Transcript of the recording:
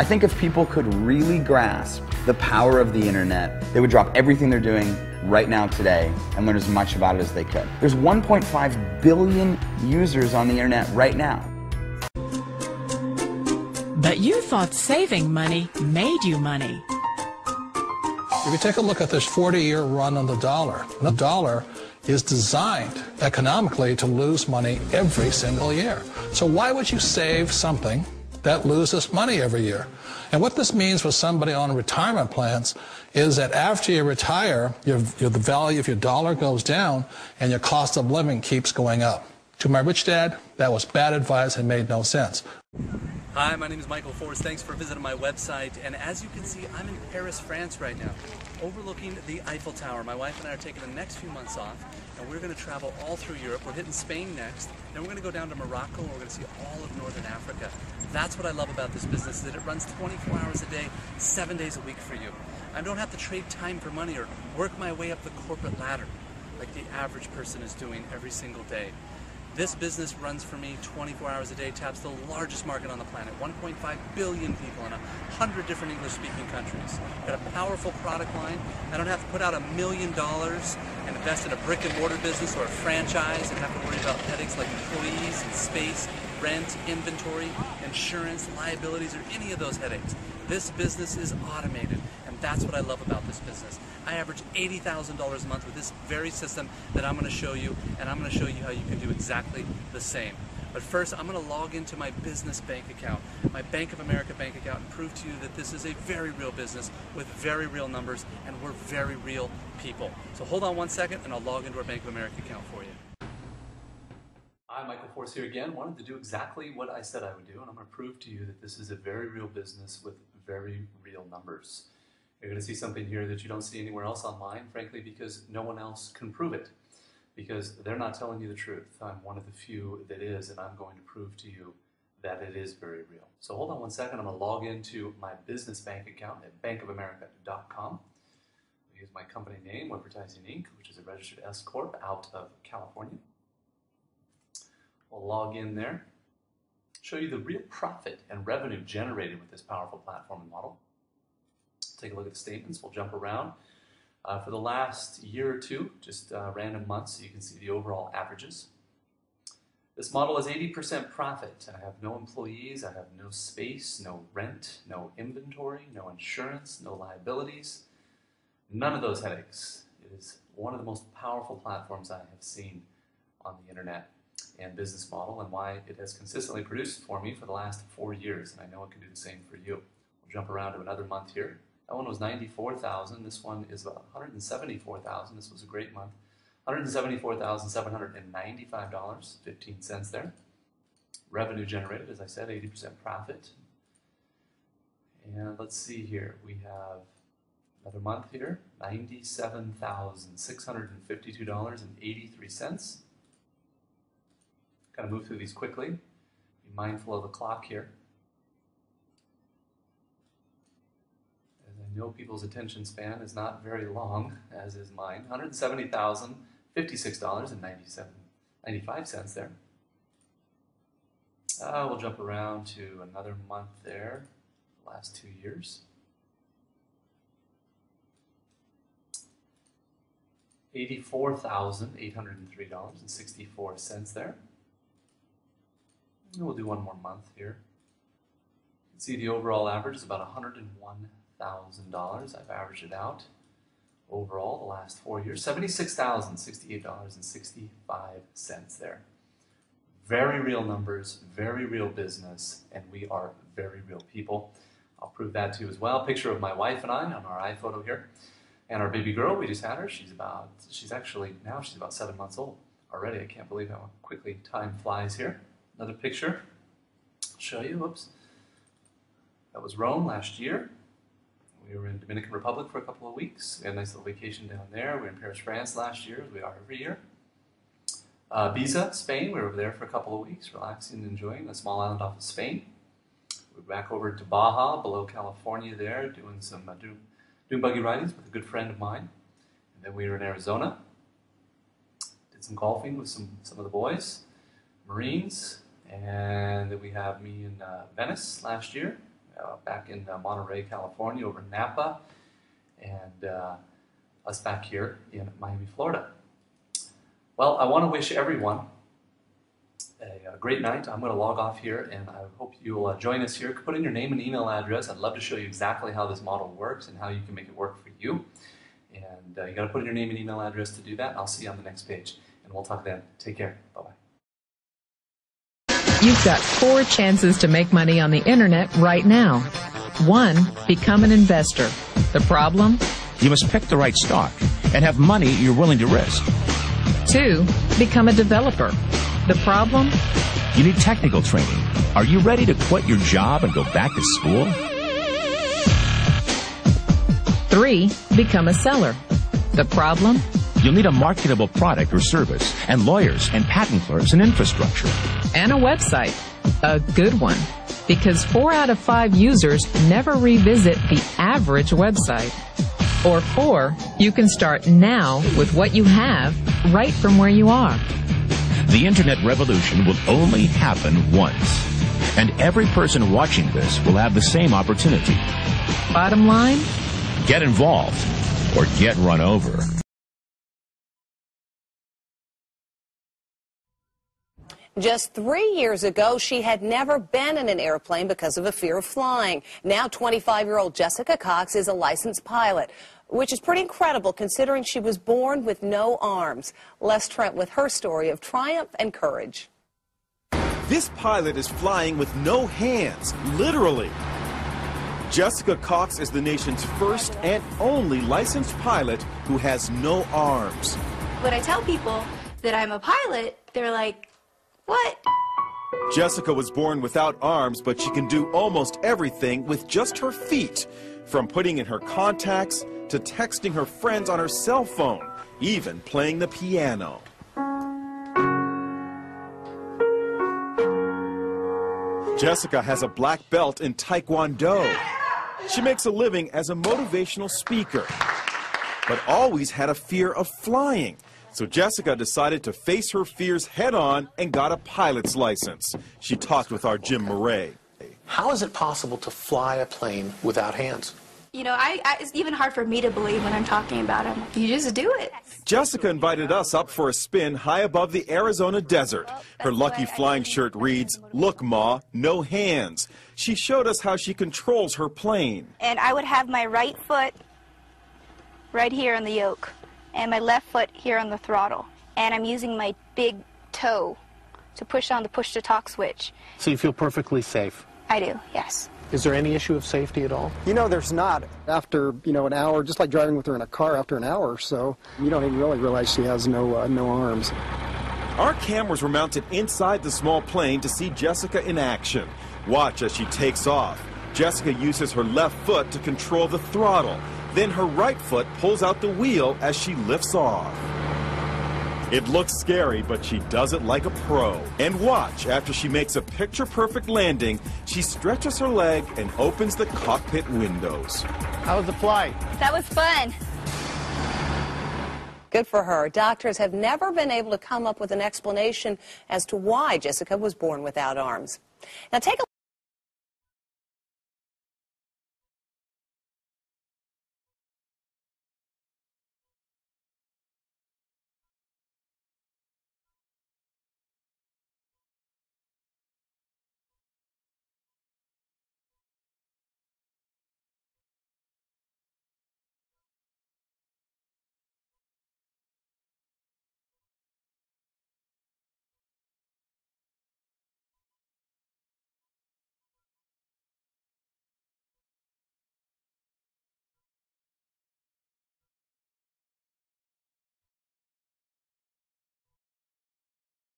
I think if people could really grasp the power of the internet, they would drop everything they're doing right now today and learn as much about it as they could. There's 1.5 billion users on the internet right now. But you thought saving money made you money. If you take a look at this 40-year run on the dollar is designed economically to lose money every single year. So why would you save something that loses money every year? And what this means for somebody on retirement plans is that after you retire, the value of your dollar goes down and your cost of living keeps going up. To my rich dad, that was bad advice and made no sense. Hi, my name is Michael Forrest. Thanks for visiting my website. And as you can see, I'm in Paris, France right now, overlooking the Eiffel Tower. My wife and I are taking the next few months off, and we're going to travel all through Europe. We're hitting Spain next, then we're going to go down to Morocco, and we're going to see all of Northern Africa. That's what I love about this business, is that it runs 24 hours a day, 7 days a week for you. I don't have to trade time for money or work my way up the corporate ladder like the average person is doing every single day. This business runs for me 24 hours a day, taps the largest market on the planet, 1.5 billion people in 100 different English-speaking countries. Got a powerful product line. I don't have to put out $1 million and invest in a brick-and-mortar business or a franchise and have to worry about headaches like employees and space, rent, inventory, insurance, liabilities, or any of those headaches. This business is automated, and that's what I love about this business. I average $80,000 a month with this very system that I'm going to show you, and I'm going to show you how you can do exactly the same. But first, I'm going to log into my business bank account, my Bank of America bank account, and prove to you that this is a very real business with very real numbers, and we're very real people. So hold on one second, and I'll log into our Bank of America account for you. Hi, Michael Forrest here again. Wanted to do exactly what I said I would do, and I'm going to prove to you that this is a very real business with very real numbers. You're going to see something here that you don't see anywhere else online, frankly, because no one else can prove it, because they're not telling you the truth. I'm one of the few that is, and I'm going to prove to you that it is very real. So hold on one second. I'm going to log into my business bank account at bankofamerica.com. Use my company name, Advertising Inc., which is a registered S Corp out of California. We'll log in there, show you the real profit and revenue generated with this powerful platform and model. Take a look at the statements. We'll jump around. For the last year or two, just random months, so you can see the overall averages. This model is 80% profit. I have no employees, I have no space, no rent, no inventory, no insurance, no liabilities, none of those headaches. It is one of the most powerful platforms I have seen on the internet and business model, and why it has consistently produced for me for the last 4 years, and I know it can do the same for you. We'll jump around to another month here. That one was 94,000. This one is about 174,000. This was a great month. $174,795.15 there. Revenue generated, as I said, 80% profit. And let's see here. We have another month here, $97,652.83. Kind of move through these quickly. Be mindful of the clock here. As I know people's attention span is not very long, as is mine. $170,056.95 there. We'll jump around to another month there, the last 2 years. $84,803.64 there. And we'll do one more month here. You can see the overall average is about $101,000. I've averaged it out overall the last 4 years. $76,068.65 there. Very real numbers, very real business, and we are very real people. I'll prove that to you as well. Picture of my wife and I on our iPhoto here. And our baby girl, we just had her. She's about 7 months old already. I can't believe how quickly time flies here. Another picture. I'll show you. Whoops. That was Rome last year. We were in Dominican Republic for a couple of weeks. We had a nice little vacation down there. We were in Paris, France last year, as we are every year. Ibiza, Spain. We were over there for a couple of weeks, relaxing and enjoying a small island off of Spain. We're back over to Baja, below California there, doing some doing buggy ridings with a good friend of mine. And then we were in Arizona. Did some golfing with some of the boys, Marines. And then we have me in Venice last year, back in Monterey, California, over in Napa, and us back here in Miami, Florida. Well, I want to wish everyone a great night. I'm going to log off here, and I hope you'll join us here. Put in your name and email address. I'd love to show you exactly how this model works and how you can make it work for you. And you got to put in your name and email address to do that. I'll see you on the next page, and we'll talk then. Take care. Bye-bye. You've got 4 chances to make money on the internet right now. 1, become an investor. The problem? You must pick the right stock and have money you're willing to risk. 2, become a developer. The problem? You need technical training. Are you ready to quit your job and go back to school? 3, become a seller. The problem? You'll need a marketable product or service, and lawyers and patent clerks and infrastructure. And a website. A good one. Because 4 out of 5 users never revisit the average website. Or 4, you can start now with what you have right from where you are. The internet revolution will only happen once. And every person watching this will have the same opportunity. Bottom line? Get involved or get run over. Just 3 years ago, she had never been in an airplane because of a fear of flying. Now 25-year-old Jessica Cox is a licensed pilot, which is pretty incredible considering she was born with no arms. Les Trent with her story of triumph and courage. This pilot is flying with no hands, literally. Jessica Cox is the nation's first and only licensed pilot who has no arms. When I tell people that I'm a pilot, they're like, what? Jessica was born without arms, but she can do almost everything with just her feet. From putting in her contacts to texting her friends on her cell phone, even playing the piano. Jessica has a black belt in Taekwondo. She makes a living as a motivational speaker, but always had a fear of flying. So Jessica decided to face her fears head-on and got a pilot's license. She talked with our Jim Murray. How is it possible to fly a plane without hands? You know, it's even hard for me to believe when I'm talking about them. You just do it. Jessica invited us up for a spin high above the Arizona desert. Her lucky flying shirt reads, "Look, Ma, no hands." She showed us how she controls her plane. And I would have my right foot right here on the yoke, and my left foot here on the throttle. And I'm using my big toe to push on the push-to-talk switch. So you feel perfectly safe? I do, yes. Is there any issue of safety at all? You know, there's not. After, an hour, just like driving with her in a car, after an hour or so, you don't even really realize she has no arms. Our cameras were mounted inside the small plane to see Jessica in action. Watch as she takes off. Jessica uses her left foot to control the throttle. Then her right foot pulls out the wheel as she lifts off. It looks scary, but she does it like a pro. And watch, after she makes a picture-perfect landing, she stretches her leg and opens the cockpit windows. How was the flight? That was fun. Good for her. Doctors have never been able to come up with an explanation as to why Jessica was born without arms. Now take a